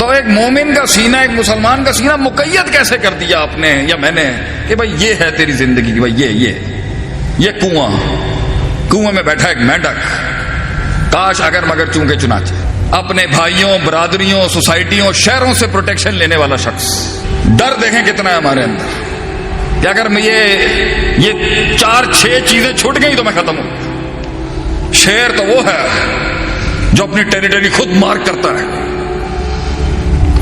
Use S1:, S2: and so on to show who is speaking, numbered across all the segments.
S1: تو ایک مومن کا سینہ، ایک مسلمان کا سینہ مقید کیسے کر دیا آپ نے یا میں نے کہ بھائی یہ ہے تیری زندگی کی، بھائی یہ کنواں میں بیٹھا ایک مینڈک، کاش اگر مگر چونکے چنانچہ، اپنے بھائیوں، برادریوں، سوسائٹیوں، شہروں سے پروٹیکشن لینے والا شخص۔ ڈر دیکھیں کتنا ہے ہمارے اندر کہ اگر میں یہ 4-6 چیزیں چھوٹ گئی تو میں ختم ہوں۔ شیر تو وہ ہے جو اپنی ٹیریٹری خود مارک کرتا ہے،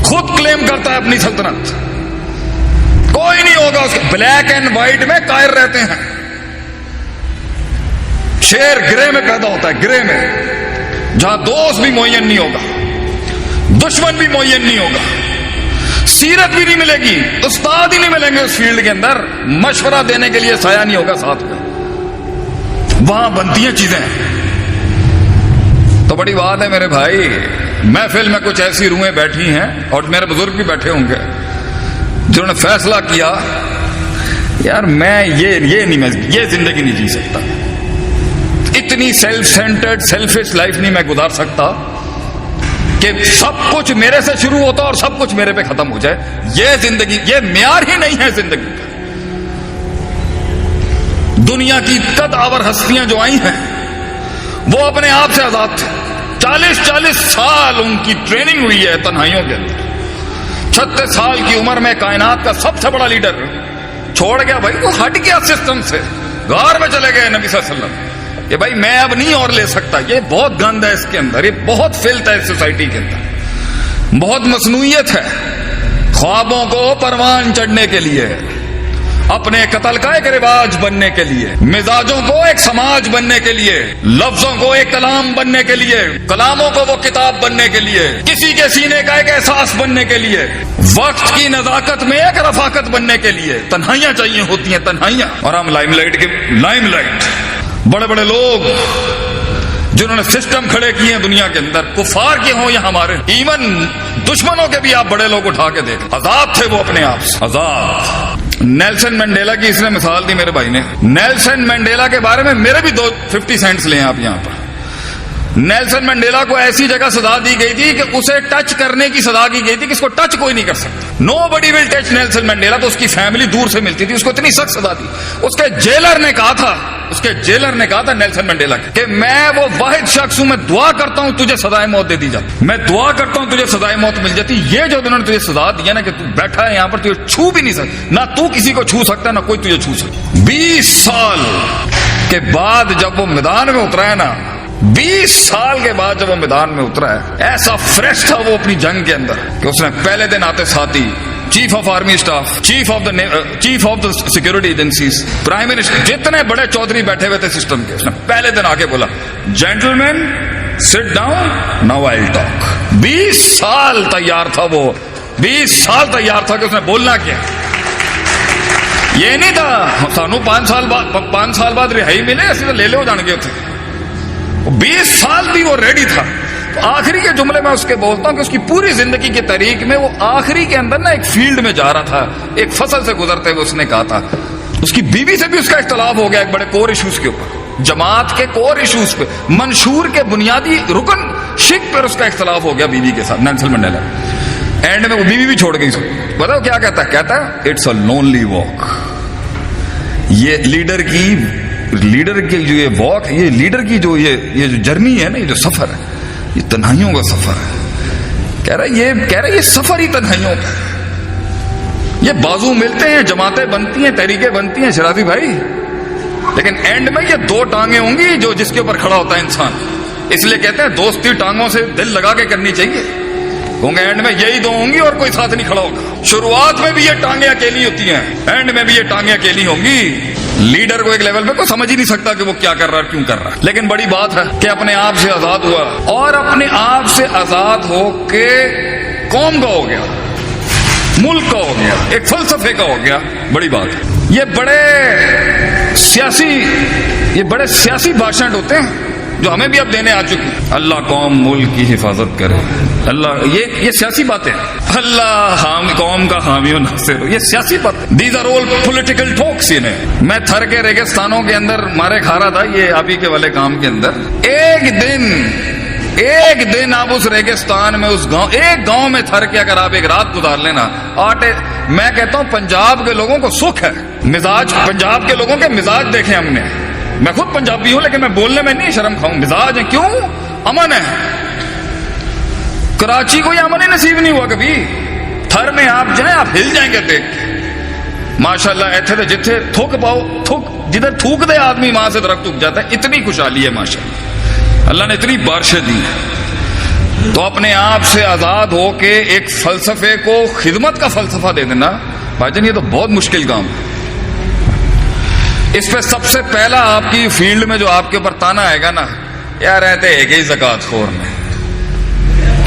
S1: خود کلیم کرتا ہے اپنی سلطنت، کوئی نہیں ہوگا اس کے، بلیک اینڈ وائٹ میں قائر رہتے ہیں۔ شیر گرے میں پیدا ہوتا ہے، گرے میں، جہاں دوست بھی معین نہیں ہوگا، دشمن بھی معین نہیں ہوگا، سیرت بھی نہیں ملے گی، استاد ہی نہیں ملیں گے اس فیلڈ کے اندر، مشورہ دینے کے لیے سایہ نہیں ہوگا ساتھ میں، وہاں بنتی ہیں چیزیں۔ تو بڑی بات ہے میرے بھائی، محفل میں کچھ ایسی روحیں بیٹھی ہیں اور میرے بزرگ بھی بیٹھے ہوں گے جنہوں نے فیصلہ کیا یار میں یہ زندگی نہیں جی سکتا، اتنی سیلف سینٹرڈ سیلفش لائف نہیں میں گزار سکتا کہ سب کچھ میرے سے شروع ہوتا اور سب کچھ میرے پہ ختم ہو جائے۔ یہ زندگی، یہ معیار ہی نہیں ہے زندگی کا۔ دنیا کی قد آور ہستیاں جو آئی ہیں وہ اپنے آپ سے آزاد تھے، 40 سال ان کی ٹریننگ ہوئی ہے تنہائیوں کے اندر۔ 36 سال کی عمر میں کائنات کا سب سے بڑا لیڈر چھوڑ گیا، بھائی وہ ہٹ گیا سسٹم سے، غار میں چلے گئے نبی صلی اللہ علیہ وسلم کہ بھائی میں اب نہیں اور لے سکتا، یہ بہت گند ہے اس کے اندر، یہ بہت فلت ہے اس سوسائٹی کے اندر، بہت مصنوعیت ہے۔ خوابوں کو پروان چڑھنے کے لیے، اپنے قتل کا ایک رواج بننے کے لیے، مزاجوں کو ایک سماج بننے کے لیے، لفظوں کو ایک کلام بننے کے لیے، کلاموں کو وہ کتاب بننے کے لیے، کسی کے سینے کا ایک احساس بننے کے لیے، وقت کی نزاکت میں ایک رفاقت بننے کے لیے تنہائیاں چاہیے ہوتی ہیں، تنہائیاں۔ اور ہم لائم لائٹ بڑے بڑے لوگ جنہوں نے سسٹم کھڑے کیے ہیں دنیا کے اندر، کفار کے ہوں یا ہمارے، ایون دشمنوں کے بھی آپ بڑے لوگ اٹھا کے دیکھیں، آزاد تھے وہ اپنے آپ سے، آزاد۔ نیلسن منڈیلا کی اس نے مثال دی میرے بھائی نے۔ نیلسن منڈیلا کے بارے میں میرے بھی 50 سینٹس لیں آپ یہاں پر۔ نیلسن منڈیلا کو ایسی جگہ سزا دی گئی تھی کہ اسے ٹچ کرنے کی سزا کی گئی تھی کہ اس کو ٹچ کوئی نہیں کر سکتا، نو بڈی ول ٹچ نیلسن منڈیلا۔ تو اس کی فیملی دور سے ملتی تھی، اس کو اتنی سخت سزا دی۔ اس کے جیلر نے کہا تھا نیلسن منڈیلا کہ میں وہ واحد شخص ہوں، میں دعا کرتا ہوں تجھے سزائے موت دے دی جاتی، میں دعا کرتا ہوں تجھے سزائے موت مل جاتی۔ یہ جو انہوں نے تجھے سزا دیا نا کہ تو بیٹھا ہے یہاں پر، تجھے چھو بھی نہیں سکتا، نہ تو کسی کو چھو سکتا نہ کوئی تجھے چھو سکتا۔ 20 سال کے بعد جب وہ میدان میں اترا ہے نا، 20 سال کے بعد جب وہ میدان میں اترا ہے، ایسا فریش تھا وہ اپنی جنگ کے اندر کہ اس نے پہلے دن آتے ساتھی chief of army staff, chief of the security agencies, prime minister, جتنے بڑے چودھری بیٹھے ہوئے تھے سسٹم کے، اس نے پہلے دن آ کے بولا gentleman sit down now I will talk. 20 سال تیار تھا وہ، 20 سال تیار تھا کہ اس نے بولنا کیا۔ یہ نہیں تھا سانو 5 سال بعد رہائی ملے، اسی تو لے لو جان گئے تھے۔ 20 سال بھی وہ ریڈی تھا۔ آخری کے جملے میں اس کے بولتا ہوں کہ اس کی پوری زندگی کی تاریخ میں وہ آخری کے اندر نا ایک فیلڈ میں جا رہا تھا، ایک فصل سے گزرتے ہوئے اس نے کہا تھا، اس کی بیوی سے بھی اس کا اختلاف ہو گیا ایک بڑے کور ایشوز کے اوپر، جماعت کے کور ایشوز پہ، منشور کے بنیادی رکن شک پر اس کا اختلاف ہو گیا بیوی کے ساتھ، نیلسن منڈیلا۔ اینڈ میں وہ بیوی بھی چھوڑ گئی، بتاؤ کیا کہتا ہے اٹس اے لونلی واک۔ یہ لیڈر کی جو یہ واک، یہ لیڈر کی جو یہ جو جرنی ہے نا، یہ جو سفر ہے، یہ تنہائیوں کا سفر ہے۔ کہہ رہا یہ سفر ہی تنہائیوں کا ہے۔ یہ بازو ملتے ہیں، جماعتیں بنتی ہیں، تحریکیں بنتی ہیں شرازی بھائی، لیکن اینڈ میں یہ 2 ٹانگیں ہوں گی جو جس کے اوپر کھڑا ہوتا ہے انسان۔ اس لیے کہتے ہیں دوستی ٹانگوں سے دل لگا کے کرنی چاہیے، کیونکہ اینڈ میں یہی 2 ہوں گی اور کوئی ساتھ نہیں کھڑا ہوگا۔ شروعات میں بھی یہ ٹانگیں اکیلی ہوتی ہیں، اینڈ میں بھی یہ ٹانگیں اکیلی ہوں گی۔ لیڈر کو ایک لیول پہ کوئی سمجھ ہی نہیں سکتا کہ وہ کیا کر رہا ہے، کیوں کر رہا ہے، لیکن بڑی بات ہے کہ اپنے آپ سے آزاد ہوا، اور اپنے آپ سے آزاد ہو کے قوم کا ہو گیا، ملک کا ہو گیا، ایک فلسفے کا ہو گیا۔ بڑی بات ہے۔ یہ بڑے سیاسی بھاشن ہوتے ہیں جو ہمیں بھی اب دینے آ چکے ہیں۔ اللہ قوم ملک کی حفاظت کرے، اللہ، یہ سیاسی باتیں، اللہ قوم کا حامی و ناصر، یہ سیاسی بات، دیز آر آل پولیٹیکل ٹاکس۔ میں تھر کے ریگستانوں کے اندر مارے کھا رہا تھا یہ آپ ہی کے والے کام کے اندر، ایک دن ایک دن آپ اس ریگستان میں اس گاؤں ایک گاؤں میں تھر کے اگر آپ ایک رات گزار لینا آٹے میں کہتا ہوں پنجاب کے لوگوں کو سکھ ہے مزاج پنجاب کے لوگوں کے مزاج دیکھے ہم نے میں خود پنجابی ہوں لیکن میں بولنے میں نہیں شرم کھاؤں مزاج ہے کیوں امن ہے کراچی کو یہ امن ہی نصیب نہیں ہوا کبھی تھر میں آپ جائیں آپ ہل جائیں گے دیکھ کے ماشاءاللہ ایتھے تے جتھے تھوک پاؤ تھوک جدھر تھوک دے آدمی وہاں سے درخت اگ جاتا ہے اتنی خوشحالی ہے ماشاءاللہ اللہ نے اتنی بارشیں دی ہیں تو اپنے آپ سے آزاد ہو کے ایک فلسفے کو خدمت کا فلسفہ دے دینا بھائی جان یہ تو بہت مشکل کام ہے اس پہ سب سے پہلا آپ کی فیلڈ میں جو آپ کے اوپر تانا آئے گا نا یار رہتے ایک ہی زکوٰۃ خور میں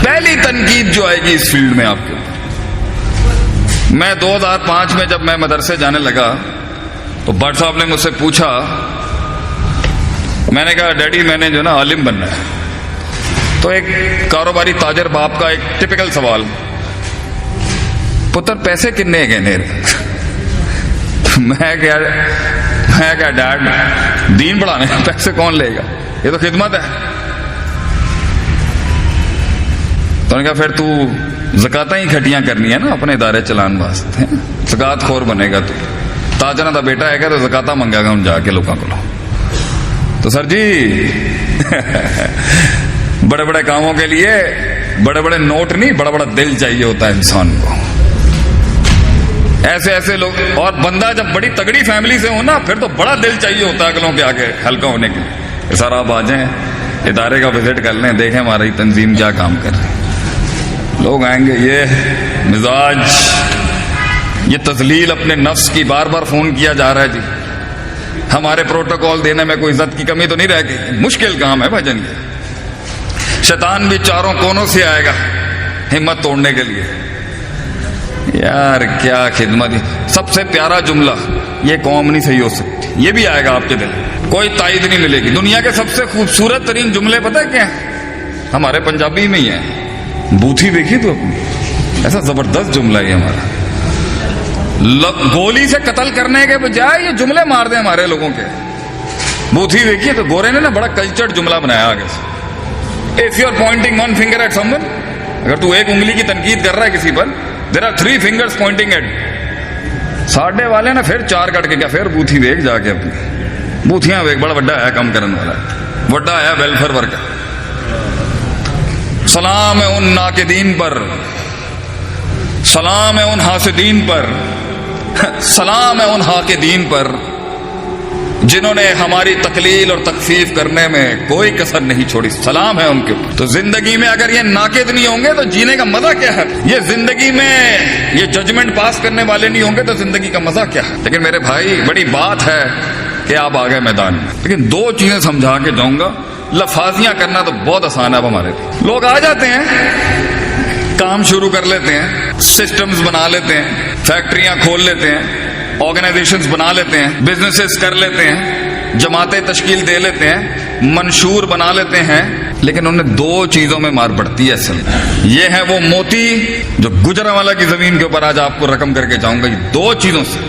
S1: پہلی تنقید جو آئے گی اس فیلڈ میں آپ کے اوپر میں 2005 میں جب میں مدرسے جانے لگا تو بٹ صاحب نے مجھ سے پوچھا میں نے کہا ڈیڈی میں نے جو نا عالم بننا ہے تو ایک کاروباری تاجر باپ کا ایک ٹپیکل سوال پتر پیسے کتنے گئے نیرے میں کیا ڈیڈ دین پڑھانے پیسے کون لے گا یہ تو خدمت ہے تو نے کہا پھر تو زکاتاں ہی کھٹیاں کرنی ہے نا اپنے ادارے چلان واسطے زکات خور بنے گا تو تاجرہ دا بیٹا ہے گا تو زکاتاں منگا گا ہوں جا کے لوگوں کو تو سر جی بڑے بڑے کاموں کے لیے بڑے بڑے نوٹ نہیں بڑا بڑا دل چاہیے ہوتا ہے انسان کو ایسے ایسے لوگ اور بندہ جب بڑی تگڑی فیملی سے ہو نا پھر تو بڑا دل چاہیے ہوتا ہے اگلوں کے آگے ہلکا ہونے کے لیے سر آپ آ جائیں ادارے کا وزٹ کر لیں دیکھیں ہماری تنظیم کیا کام کر رہی ہے لوگ آئیں گے یہ مزاج یہ تذلیل اپنے نفس کی بار بار فون کیا جا رہا ہے جی ہمارے پروٹوکول دینے میں کوئی عزت کی کمی تو نہیں رہ گئی مشکل کام ہے بھجن یہ شیطان بھی چاروں کونوں سے آئے گا ہمت توڑنے کے لیے یار کیا خدمت سب سے پیارا جملہ یہ قوم نہیں صحیح ہو سکتی یہ بھی آئے گا آپ کے دل کوئی تائید نہیں ملے گی دنیا کے سب سے خوبصورت ترین جملے پتہ ہے کیا ہمارے پنجابی میں ہی ہیں بوتھی دیکھی تو اپنی ایسا زبردست جملہ ہے ہمارا گولی سے قتل کرنے کے بجائے یہ جملے مار دیں ہمارے لوگوں کے بوتھی دیکھیے تو گورے نے نا بڑا کلچرڈ جملہ بنایا آگے سے if you are pointing one finger at someone اگر تو ایک انگلی کی تنقید کر رہا ہے کسی پر there are 3 fingers pointing at ساڈے والے نا پھر 4 کٹ کے کیا پھر بوتھی دیکھ جا کے اپنی بوتھیاں دیکھ بڑا بڑا ہے کم کرنے والا بڑا ہے ویلفیئر ورکر سلام ہے ان ناقدین پر سلام ہے ان حاسدین پر سلام ہے ان حاقدین پر جنہوں نے ہماری تقلیل اور تکفیف کرنے میں کوئی کسر نہیں چھوڑی سلام ہے ان کے اوپر تو زندگی میں اگر یہ ناقد نہیں ہوں گے تو جینے کا مزہ کیا ہے یہ زندگی میں یہ ججمنٹ پاس کرنے والے نہیں ہوں گے تو زندگی کا مزہ کیا ہے لیکن میرے بھائی بڑی بات ہے کہ آپ آ گئے میدان میں لیکن 2 چیزیں سمجھا کے جاؤں گا لفاظیاں کرنا تو بہت آسان ہے اب ہمارے لیے لوگ آ جاتے ہیں کام شروع کر لیتے ہیں سسٹمز بنا لیتے ہیں فیکٹریاں کھول لیتے ہیں آرگنائزیشنز بنا لیتے ہیں بزنسز کر لیتے ہیں جماعتیں تشکیل دے لیتے ہیں منشور بنا لیتے ہیں لیکن انہیں 2 چیزوں میں مار پڑتی ہے اصل یہ ہے وہ موتی جو گجرانوالہ کی زمین کے اوپر آج آپ کو رقم کر کے جاؤں گا یہ 2 چیزوں سے